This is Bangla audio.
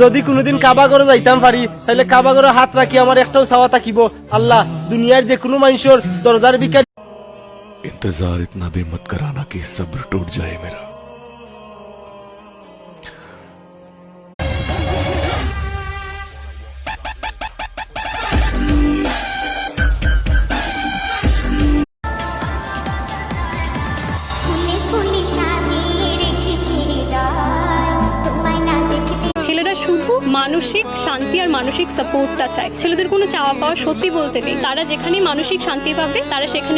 যদি কোনোদিন কাবা ঘরে যাইতাম পারি তাহলে কাবা ঘরে হাত রাখি আমার একটাও চাওয়া থাকিব, আল্লাহ দুনিয়ার যে কোনো মানুষের দরজার বিকা इंतजार इतना भी मत कराना कि सब्र टूट जाए मेरा। ছেলেরা শুধু মানসিক শান্তি আর মানসিক সাপোর্টটা চায়। ছেলেদের কোনো চাওয়া পাওয়া সত্যি বলতে নেই, তারা যেখানে মানসিক শান্তি পাবে তারা সেখানে